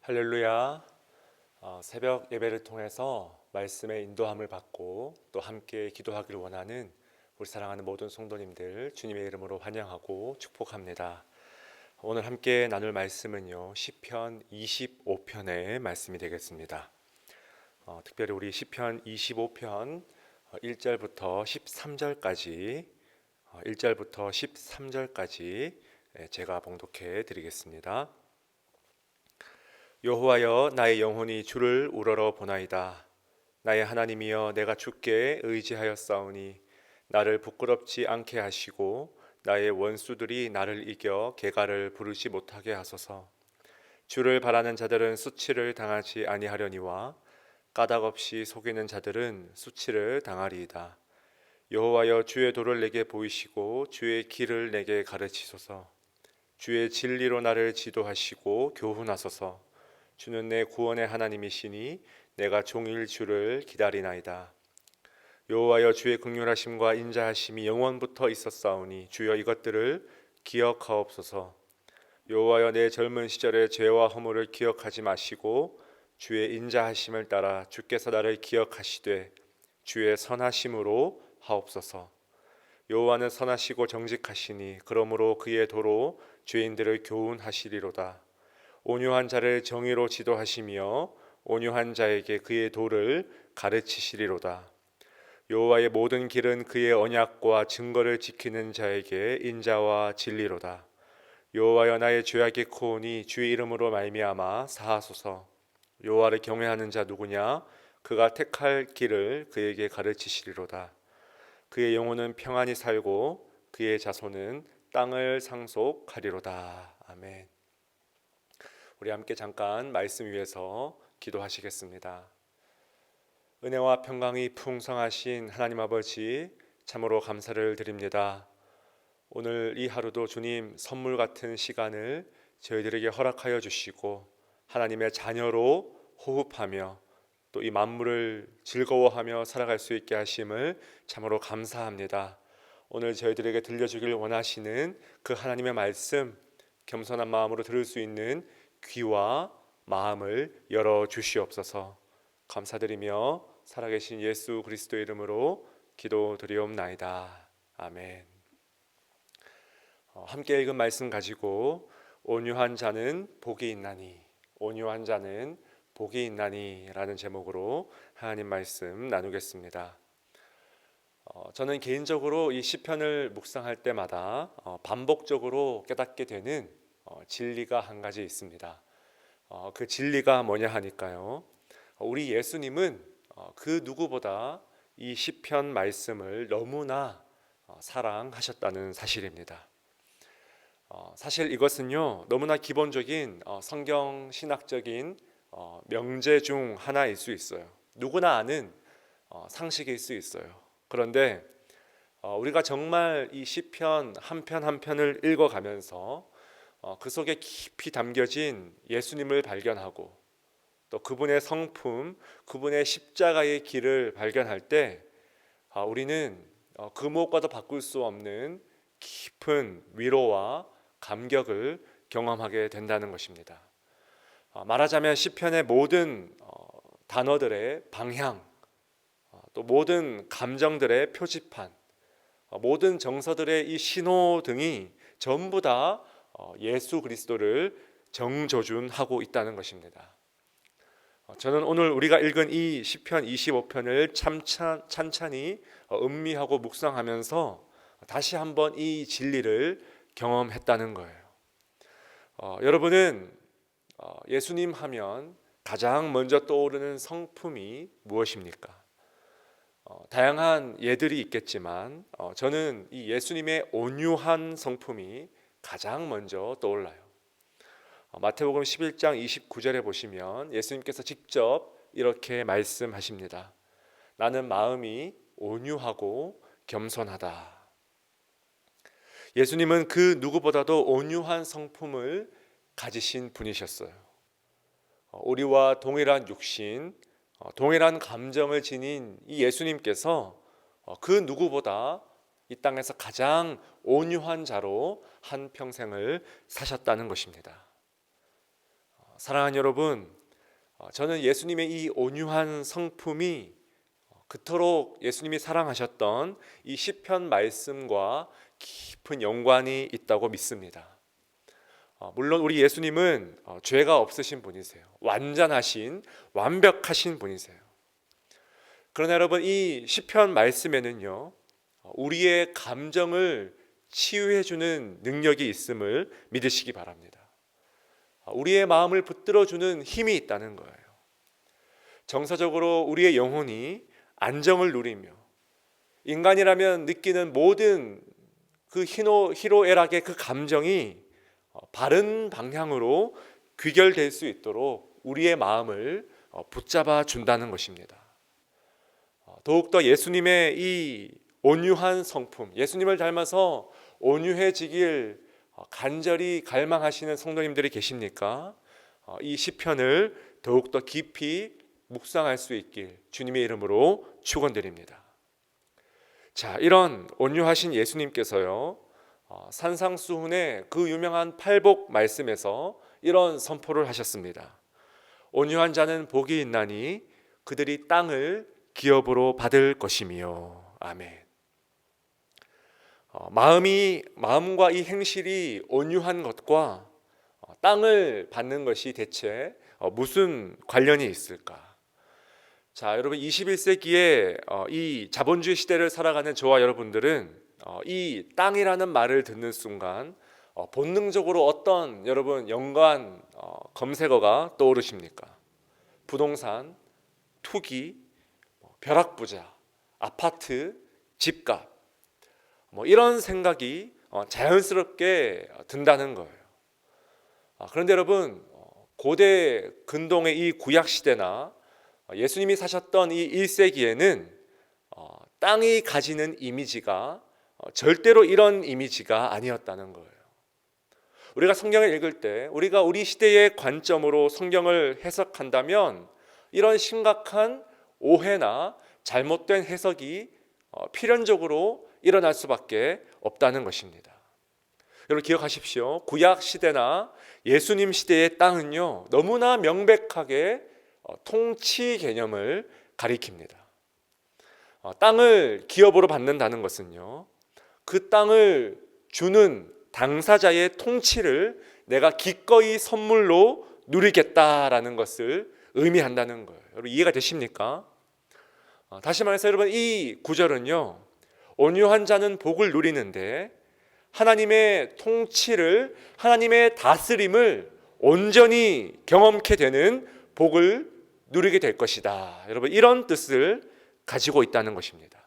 할렐루야. 새벽 예배를 통해서 말씀의 인도함을 받고 또 함께 기도하기를 원하는 우리 사랑하는 모든 성도님들 주님의 이름으로 환영하고 축복합니다. 오늘 함께 나눌 말씀은요, 시편 25편의 말씀이 되겠습니다. 특별히 우리 시편 25편 1절부터 13절까지 1절부터 13절까지 제가 봉독해 드리겠습니다. 여호와여, 나의 영혼이 주를 우러러 보나이다. 나의 하나님이여, 내가 주께 의지하였사오니 나를 부끄럽지 않게 하시고 나의 원수들이 나를 이겨 개가를 부르지 못하게 하소서. 주를 바라는 자들은 수치를 당하지 아니하려니와 까닭없이 속이는 자들은 수치를 당하리이다. 여호와여, 주의 도를 내게 보이시고 주의 길을 내게 가르치소서. 주의 진리로 나를 지도하시고 교훈하소서. 주는 내 구원의 하나님이시니 내가 종일 주를 기다리나이다. 여호와여, 주의 긍휼하심과 인자하심이 영원부터 있었사오니 주여 이것들을 기억하옵소서. 여호와여, 내 젊은 시절의 죄와 허물을 기억하지 마시고 주의 인자하심을 따라 주께서 나를 기억하시되 주의 선하심으로 하옵소서. 여호와는 선하시고 정직하시니 그러므로 그의 도로 죄인들을 교훈하시리로다. 온유한 자를 정의로 지도하시며 온유한 자에게 그의 도를 가르치시리로다. 여호와의 모든 길은 그의 언약과 증거를 지키는 자에게 인자와 진리로다. 여호와여, 나의 죄악이 크오니 주의 이름으로 말미암아 사하소서. 여호와를 경외하는 자 누구냐? 그가 택할 길을 그에게 가르치시리로다. 그의 영혼은 평안히 살고 그의 자손은 땅을 상속하리로다. 아멘. 우리 함께 잠깐 말씀 위에서 기도하시겠습니다. 은혜와 평강이 풍성하신 하나님 아버지, 참으로 감사를 드립니다. 오늘 이 하루도 주님 선물 같은 시간을 저희들에게 허락하여 주시고 하나님의 자녀로 호흡하며 또 이 만물을 즐거워하며 살아갈 수 있게 하심을 참으로 감사합니다. 오늘 저희들에게 들려주길 원하시는 그 하나님의 말씀, 겸손한 마음으로 들을 수 있는 귀와 마음을 열어 주시옵소서. 감사드리며 살아계신 예수 그리스도의 이름으로 기도드리옵나이다. 아멘. 함께 읽은 말씀 가지고 온유한 자는 복이 있나니, 온유한 자는 복이 있나니 라는 제목으로 하나님 말씀 나누겠습니다. 저는 개인적으로 이 시편을 묵상할 때마다 반복적으로 깨닫게 되는 진리가 한 가지 있습니다. 그 진리가 뭐냐 하니까요, 우리 예수님은 그 누구보다 이 시편 말씀을 너무나 사랑하셨다는 사실입니다. 사실 이것은요, 너무나 기본적인 성경 신학적인 명제 중 하나일 수 있어요. 누구나 아는 상식일 수 있어요. 그런데 우리가 정말 이 시편 한 편 한 편을 읽어가면서 그 속에 깊이 담겨진 예수님을 발견하고 또 그분의 성품, 그분의 십자가의 길을 발견할 때 우리는 그 무엇과도 바꿀 수 없는 깊은 위로와 감격을 경험하게 된다는 것입니다. 말하자면 시편의 모든 단어들의 방향, 또 모든 감정들의 표지판, 모든 정서들의 이 신호등이 전부 다 예수 그리스도를 정조준하고 있다는 것입니다. 저는 오늘 우리가 읽은 이 시편 25편을 찬찬히 음미하고 묵상하면서 다시 한번 이 진리를 경험했다는 거예요. 여러분은 예수님 하면 가장 먼저 떠오르는 성품이 무엇입니까? 다양한 예들이 있겠지만 저는 이 예수님의 온유한 성품이 가장 먼저 떠올라요. 마태복음 11장 29절에 보시면 예수님께서 직접 이렇게 말씀하십니다. 나는 마음이 온유하고 겸손하다. 예수님은 그 누구보다도 온유한 성품을 가지신 분이셨어요. 우리와 동일한 육신, 동일한 감정을 지닌 이 예수님께서 그 누구보다 이 땅에서 가장 온유한 자로 한 평생을 사셨다는 것입니다. 사랑하는 여러분, 저는 예수님의 이 온유한 성품이 그토록 예수님이 사랑하셨던 이 시편 말씀과 깊은 연관이 있다고 믿습니다. 물론 우리 예수님은 죄가 없으신 분이세요. 완전하신, 완벽하신 분이세요. 그러나 여러분, 이 시편 말씀에는요, 우리의 감정을 치유해주는 능력이 있음을 믿으시기 바랍니다. 우리의 마음을 붙들어주는 힘이 있다는 거예요. 정서적으로 우리의 영혼이 안정을 누리며 인간이라면 느끼는 모든 그 희노애락의 그 감정이 바른 방향으로 귀결될 수 있도록 우리의 마음을 붙잡아 준다는 것입니다. 더욱더 예수님의 이 온유한 성품, 예수님을 닮아서 온유해지길 간절히 갈망하시는 성도님들이 계십니까? 이 시편을 더욱더 깊이 묵상할 수 있길 주님의 이름으로 축원드립니다. 자, 이런 온유하신 예수님께서요, 산상수훈의 그 유명한 팔복 말씀에서 이런 선포를 하셨습니다. 온유한 자는 복이 있나니 그들이 땅을 기업으로 받을 것이며. 아멘. 마음과 이 행실이 온유한 것과 땅을 받는 것이 대체 무슨 관련이 있을까? 자, 여러분, 21세기에 이 자본주의 시대를 살아가는 저와 여러분들은 이 땅이라는 말을 듣는 순간 본능적으로 어떤 여러분 연관 검색어가 떠오르십니까? 부동산, 투기, 벼락부자, 아파트, 집값, 이런 생각이 자연스럽게 든다는 거예요. 그런데 여러분, 고대 근동의 이 구약 시대나 예수님이 사셨던 이 1세기에는 땅이 가지는 이미지가 절대로 이런 이미지가 아니었다는 거예요. 우리가 성경을 읽을 때 우리가 우리 시대의 관점으로 성경을 해석한다면 이런 심각한 오해나 잘못된 해석이 필연적으로 일어날 수밖에 없다는 것입니다. 여러분 기억하십시오. 구약 시대나 예수님 시대의 땅은요, 너무나 명백하게 통치 개념을 가리킵니다. 땅을 기업으로 받는다는 것은요, 그 땅을 주는 당사자의 통치를 내가 기꺼이 선물로 누리겠다라는 것을 의미한다는 거예요. 여러분 이해가 되십니까? 다시 말해서 여러분, 이 구절은요, 온유한 자는 복을 누리는데 하나님의 통치를, 하나님의 다스림을 온전히 경험케 되는 복을 누리게 될 것이다. 여러분 이런 뜻을 가지고 있다는 것입니다.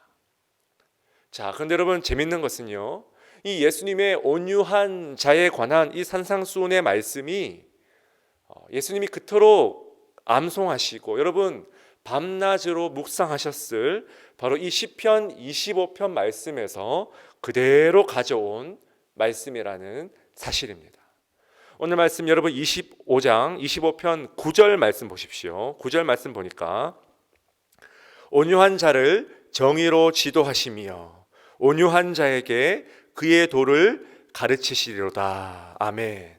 자, 그런데 여러분 재밌는 것은요, 이 예수님의 온유한 자에 관한 이 산상수훈의 말씀이 예수님이 그토록 암송하시고 여러분 밤낮으로 묵상하셨을 바로 이 시편 25편 말씀에서 그대로 가져온 말씀이라는 사실입니다. 오늘 말씀 여러분 25장 25편 9절 말씀 보십시오. 9절 말씀 보니까 온유한 자를 정의로 지도하시며 온유한 자에게 그의 도를 가르치시리로다. 아멘.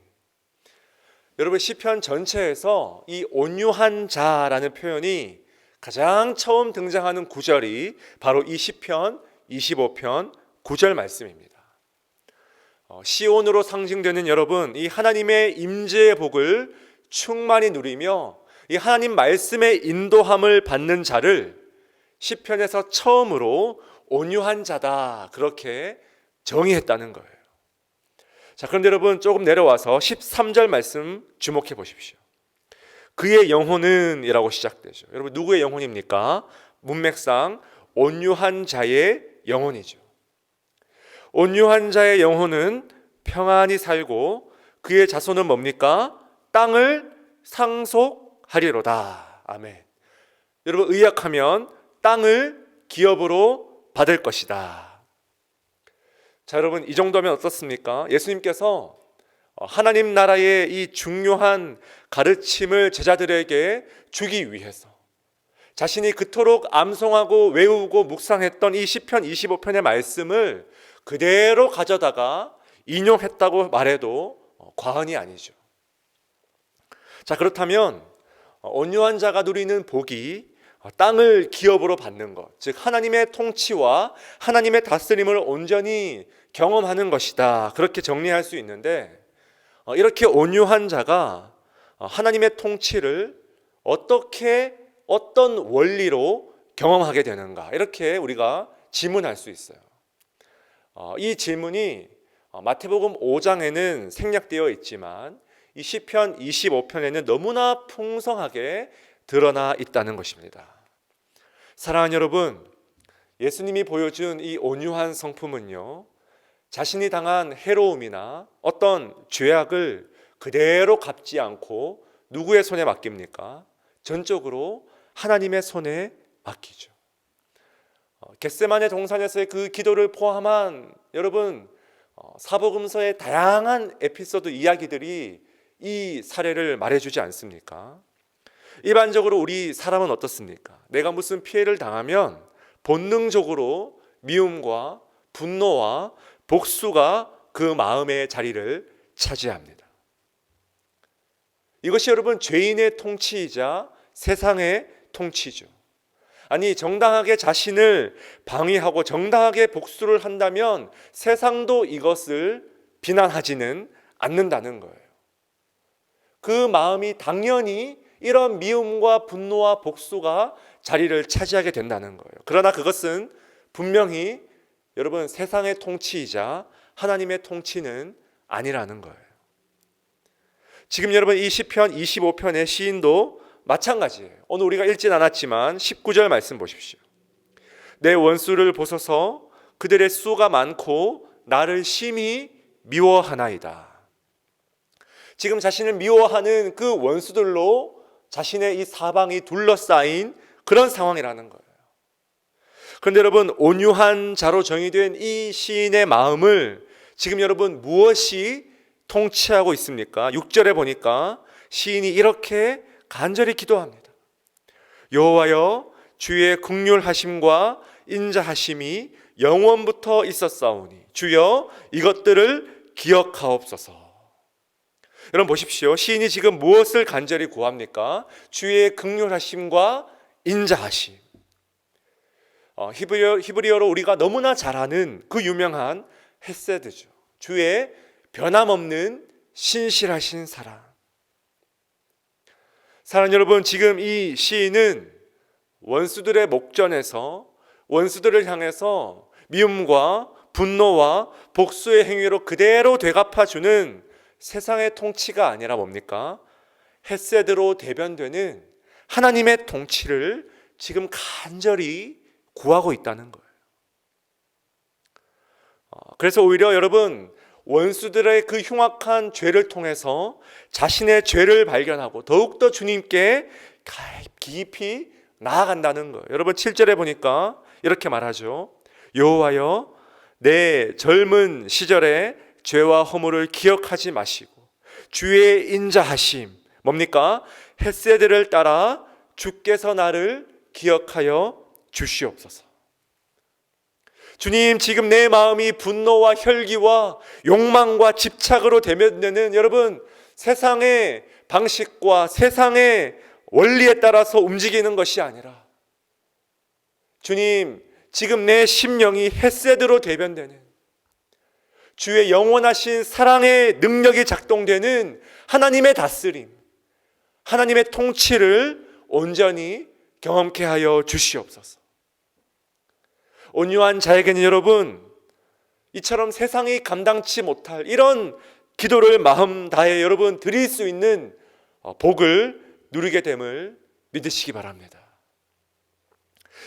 여러분 시편 전체에서 이 온유한 자라는 표현이 가장 처음 등장하는 구절이 바로 이 시편 25편 9절 말씀입니다. 시온으로 상징되는 여러분, 이 하나님의 임재의 복을 충만히 누리며 이 하나님 말씀의 인도함을 받는 자를 시편에서 처음으로 온유한 자다, 그렇게 정의했다는 거예요. 자, 그런데 여러분 조금 내려와서 13절 말씀 주목해 보십시오. 그의 영혼은 이라고 시작되죠. 여러분 누구의 영혼입니까? 문맥상 온유한 자의 영혼이죠. 온유한 자의 영혼은 평안히 살고 그의 자손은 뭡니까? 땅을 상속하리로다. 아멘. 여러분 의역하면 땅을 기업으로 받을 것이다. 자, 여러분 이 정도면 어떻습니까? 예수님께서 하나님 나라의 이 중요한 가르침을 제자들에게 주기 위해서 자신이 그토록 암송하고 외우고 묵상했던 이 시편 25편의 말씀을 그대로 가져다가 인용했다고 말해도 과언이 아니죠. 자, 그렇다면 온유한 자가 누리는 복이 땅을 기업으로 받는 것, 즉 하나님의 통치와 하나님의 다스림을 온전히 경험하는 것이다, 그렇게 정리할 수 있는데, 이렇게 온유한 자가 하나님의 통치를 어떻게, 어떤 원리로 경험하게 되는가, 이렇게 우리가 질문할 수 있어요. 이 질문이 마태복음 5장에는 생략되어 있지만 이 시편 25편에는 너무나 풍성하게 드러나 있다는 것입니다. 사랑하는 여러분, 예수님이 보여준 이 온유한 성품은요, 자신이 당한 해로움이나 어떤 죄악을 그대로 갚지 않고 누구의 손에 맡깁니까? 전적으로 하나님의 손에 맡기죠. 겟세마네 동산에서의 그 기도를 포함한 여러분, 사복음서의 다양한 에피소드 이야기들이 이 사례를 말해주지 않습니까? 일반적으로 우리 사람은 어떻습니까? 내가 무슨 피해를 당하면 본능적으로 미움과 분노와 복수가 그 마음의 자리를 차지합니다. 이것이 여러분 죄인의 통치이자 세상의 통치죠. 아니, 정당하게 자신을 방위하고 정당하게 복수를 한다면 세상도 이것을 비난하지는 않는다는 거예요. 그 마음이 당연히 이런 미움과 분노와 복수가 자리를 차지하게 된다는 거예요. 그러나 그것은 분명히 여러분 세상의 통치이자 하나님의 통치는 아니라는 거예요. 지금 여러분 이 시편 25편의 시인도 마찬가지예요. 오늘 우리가 읽진 않았지만 19절 말씀 보십시오. 내 원수를 보소서, 그들의 수가 많고 나를 심히 미워하나이다. 지금 자신을 미워하는 그 원수들로 자신의 이 사방이 둘러싸인 그런 상황이라는 거예요. 그런데 여러분, 온유한 자로 정의된 이 시인의 마음을 지금 여러분 무엇이 통치하고 있습니까? 6절에 보니까 시인이 이렇게 간절히 기도합니다. 여호와여, 주의 긍휼하심과 인자하심이 영원부터 있었사오니 주여 이것들을 기억하옵소서. 여러분 보십시오. 시인이 지금 무엇을 간절히 구합니까? 주의 긍휼하심과 인자하심. 히브리어로 우리가 너무나 잘 아는 그 유명한 헤세드죠. 주의 변함없는 신실하신 사랑. 사랑하는 여러분, 지금 이 시인은 원수들의 목전에서 원수들을 향해서 미움과 분노와 복수의 행위로 그대로 되갚아주는 세상의 통치가 아니라 뭡니까? 헤세드로 대변되는 하나님의 통치를 지금 간절히 구하고 있다는 거예요. 그래서 오히려 여러분, 원수들의 그 흉악한 죄를 통해서 자신의 죄를 발견하고 더욱더 주님께 깊이 나아간다는 거예요. 여러분 7절에 보니까 이렇게 말하죠. 여호와여, 내 젊은 시절에 죄와 허물을 기억하지 마시고 주의 인자하심, 뭡니까? 헤세드를 따라 주께서 나를 기억하여 주시옵소서. 주님, 지금 내 마음이 분노와 혈기와 욕망과 집착으로 대면되는 여러분 세상의 방식과 세상의 원리에 따라서 움직이는 것이 아니라 주님, 지금 내 심령이 헤세드로 대변되는 주의 영원하신 사랑의 능력이 작동되는 하나님의 다스림, 하나님의 통치를 온전히 경험케 하여 주시옵소서. 온유한 자에게는 여러분, 이처럼 세상이 감당치 못할 이런 기도를 마음 다해 여러분 드릴 수 있는 복을 누리게 됨을 믿으시기 바랍니다.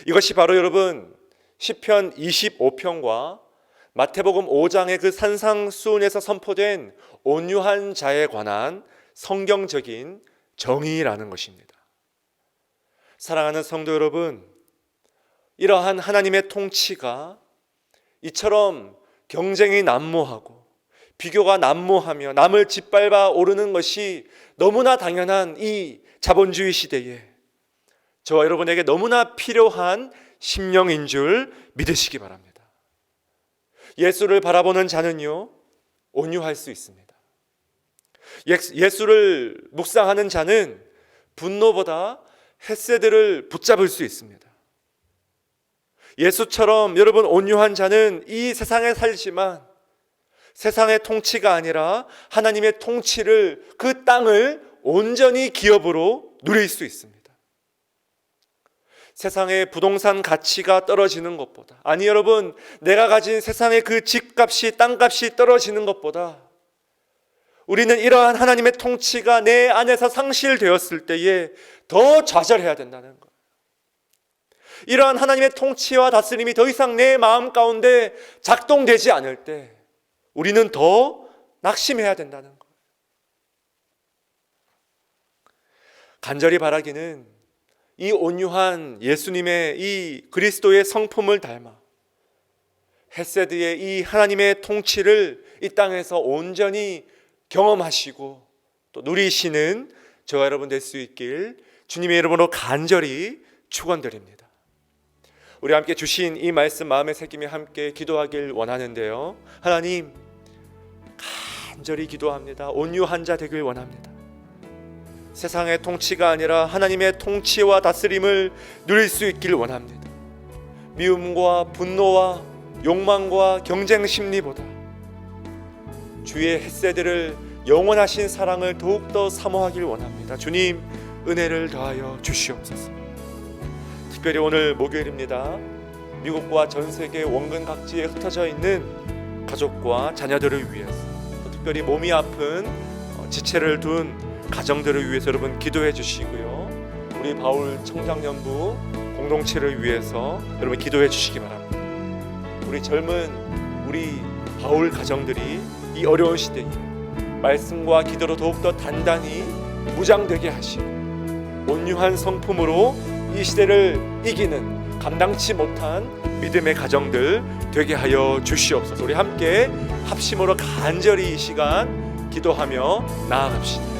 이것이 바로 여러분 시편 25편과 마태복음 5장의 그 산상수훈에서 선포된 온유한 자에 관한 성경적인 정의라는 것입니다. 사랑하는 성도 여러분, 이러한 하나님의 통치가 이처럼 경쟁이 난무하고 비교가 난무하며 남을 짓밟아 오르는 것이 너무나 당연한 이 자본주의 시대에 저와 여러분에게 너무나 필요한 심령인 줄 믿으시기 바랍니다. 예수를 바라보는 자는요, 온유할 수 있습니다. 예수를 묵상하는 자는 분노보다 헤세드를 붙잡을 수 있습니다. 예수처럼 여러분 온유한 자는 이 세상에 살지만 세상의 통치가 아니라 하나님의 통치를, 그 땅을 온전히 기업으로 누릴 수 있습니다. 세상의 부동산 가치가 떨어지는 것보다, 아니 여러분, 내가 가진 세상의 그 집값이, 땅값이 떨어지는 것보다 우리는 이러한 하나님의 통치가 내 안에서 상실되었을 때에 더 좌절해야 된다는 거예요. 이러한 하나님의 통치와 다스림이 더 이상 내 마음 가운데 작동되지 않을 때 우리는 더 낙심해야 된다는 거예요. 간절히 바라기는 이 온유한 예수님의 이 그리스도의 성품을 닮아 헤세드의 이 하나님의 통치를 이 땅에서 온전히 경험하시고 또 누리시는 저와 여러분 될 수 있길 주님의 이름으로 간절히 축원드립니다. 우리 함께 주신 이 말씀 마음에 새기며 함께 기도하길 원하는데요, 하나님, 간절히 기도합니다. 온유한 자 되길 원합니다. 세상의 통치가 아니라 하나님의 통치와 다스림을 누릴 수 있길 원합니다. 미움과 분노와 욕망과 경쟁 심리보다 주의 헤세드를, 영원하신 사랑을 더욱더 사모하길 원합니다. 주님, 은혜를 더하여 주시옵소서. 특별히 오늘 목요일입니다. 미국과 전 세계 원근 각지에 흩어져 있는 가족과 자녀들을 위해서, 또 특별히 몸이 아픈 지체를 둔 가정들을 위해서 여러분 기도해 주시고요. 우리 바울 청장년부 공동체를 위해서 여러분 기도해 주시기 바랍니다. 우리 젊은 우리 바울 가정들이 이 어려운 시대에 말씀과 기도로 더욱더 단단히 무장되게 하시고 온유한 성품으로 이 시대를 이기는 감당치 못한 믿음의 가정들 되게 하여 주시옵소서. 우리 함께 합심으로 간절히 이 시간 기도하며 나아갑시다.